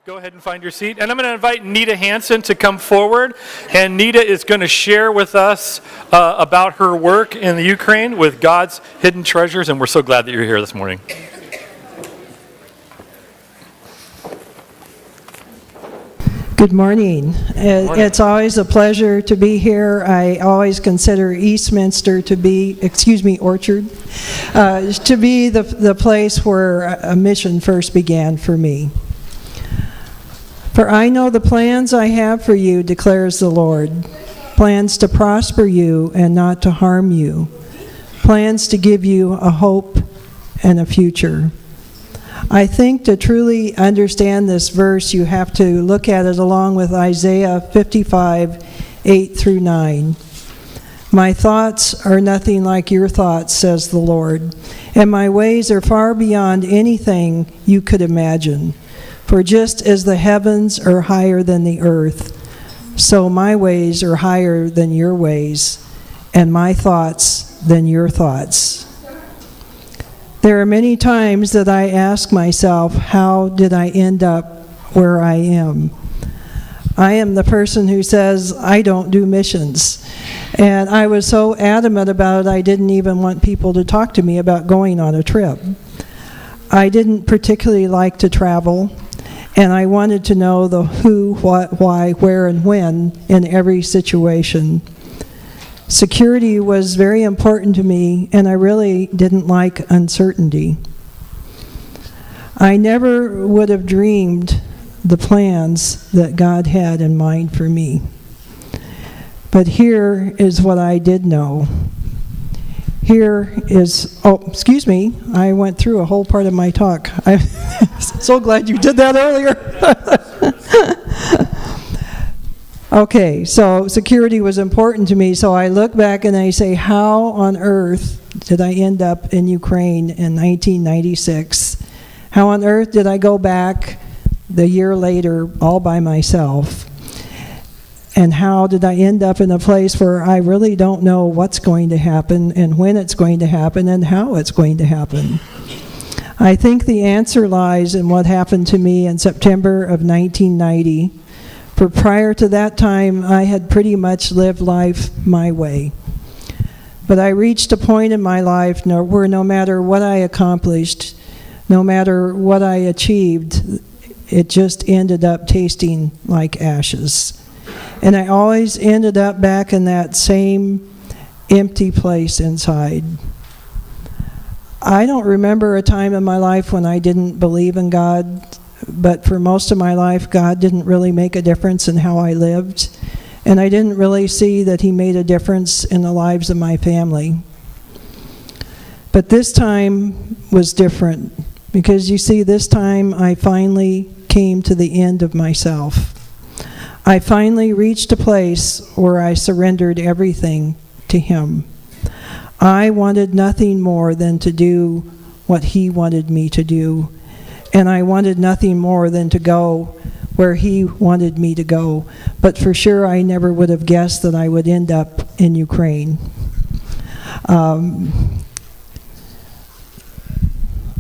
Go ahead and find your seat. And I'm going to invite Nita Hansen to come forward. And Nita is going to share with us about her work in the Ukraine with God's hidden treasures. And we're so glad that you're here this morning. Good morning. It's always a pleasure to be here. I always consider Eastminster to be, Orchard, to be the place where a mission first began for me. For I know the plans I have for you, declares the Lord, plans to prosper you and not to harm you, plans to give you a hope and a future. I think to truly understand this verse, you have to look at it along with Isaiah 55, 8 through 9. My thoughts are nothing like your thoughts, says the Lord, and my ways are far beyond anything you could imagine. For just as the heavens are higher than the earth, so my ways are higher than your ways, and my thoughts than your thoughts. There are many times that I ask myself, how did I end up where I am? I am the person who says, I don't do missions. And I was so adamant about it, I didn't even want people to talk to me about going on a trip. I didn't particularly like to travel, and I wanted to know the who, what, why, where, and when in every situation. Security was very important to me, and I really didn't like uncertainty. I never would have dreamed the plans that God had in mind for me. But here is what I did know. I went through a whole part of my talk. I'm so glad you did that earlier. Okay, so security was important to me, so I look back and I say, how on earth did I end up in Ukraine in 1996? How on earth did I go back the year later all by myself? And how did I end up in a place where I really don't know what's going to happen and when it's going to happen and how it's going to happen? I think the answer lies in what happened to me in September of 1990. For prior to that time, I had pretty much lived life my way. But I reached a point in my life where no matter what I accomplished, no matter what I achieved, it just ended up tasting like ashes. And I always ended up back in that same empty place inside. I don't remember a time in my life when I didn't believe in God, but for most of my life, God didn't really make a difference in how I lived, and I didn't really see that He made a difference in the lives of my family. But this time was different, because you see, this time I finally came to the end of myself. I finally reached a place where I surrendered everything to Him. I wanted nothing more than to do what He wanted me to do, and I wanted nothing more than to go where He wanted me to go. But for sure, I never would have guessed that I would end up in Ukraine. I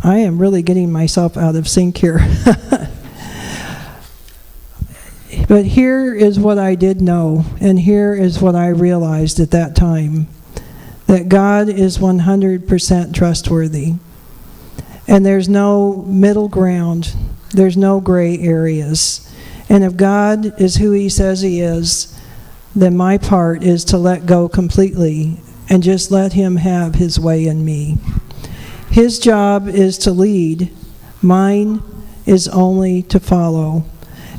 am really getting myself out of sync here. But here is what I did know, and here is what I realized at that time, that God is 100% trustworthy. And there's no middle ground. There's no gray areas. And if God is who He says He is, then my part is to let go completely and just let Him have His way in me. His job is to lead. Mine is only to follow.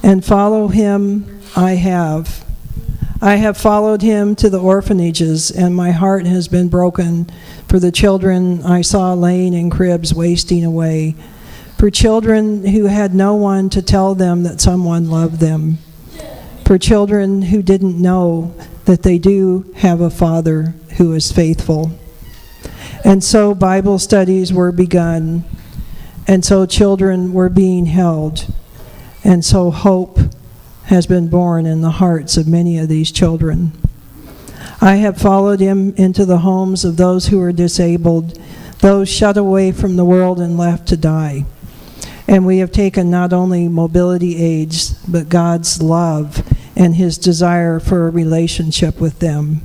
And follow Him I have. I have followed Him to the orphanages, and my heart has been broken for the children I saw laying in cribs wasting away, for children who had no one to tell them that someone loved them, for children who didn't know that they do have a Father who is faithful. And so Bible studies were begun, and so children were being held, and so hope has been born in the hearts of many of these children. I have followed Him into the homes of those who are disabled, those shut away from the world and left to die. And we have taken not only mobility aids, but God's love and His desire for a relationship with them.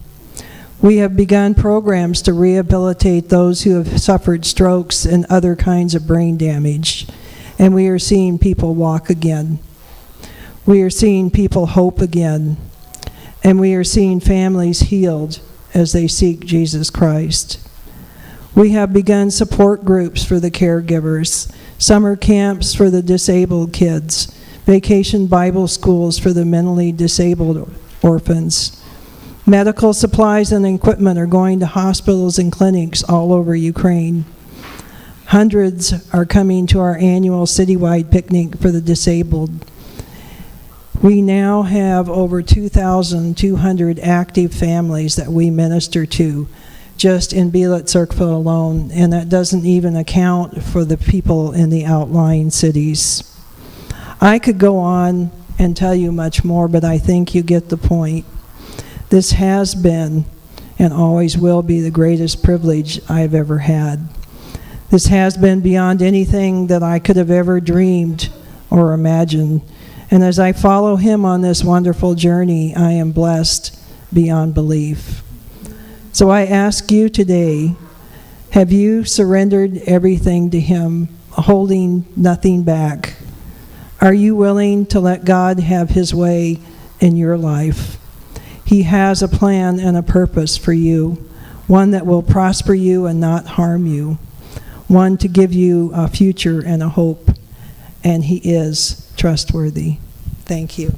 We have begun programs to rehabilitate those who have suffered strokes and other kinds of brain damage. And we are seeing people walk again. We are seeing people hope again. And we are seeing families healed as they seek Jesus Christ. We have begun support groups for the caregivers, summer camps for the disabled kids, vacation Bible schools for the mentally disabled orphans. Medical supplies and equipment are going to hospitals and clinics all over Ukraine. Hundreds are coming to our annual citywide picnic for the disabled. We now have over 2,200 active families that we minister to just in Bielitz-Zirkville alone, and that doesn't even account for the people in the outlying cities. I could go on and tell you much more, but I think you get the point. This has been and always will be the greatest privilege I've ever had. This has been beyond anything that I could have ever dreamed or imagined. And as I follow Him on this wonderful journey, I am blessed beyond belief. So I ask you today, have you surrendered everything to Him, holding nothing back? Are you willing to let God have His way in your life? He has a plan and a purpose for you, one that will prosper you and not harm you, one to give you a future and a hope, and He is trustworthy. Thank you.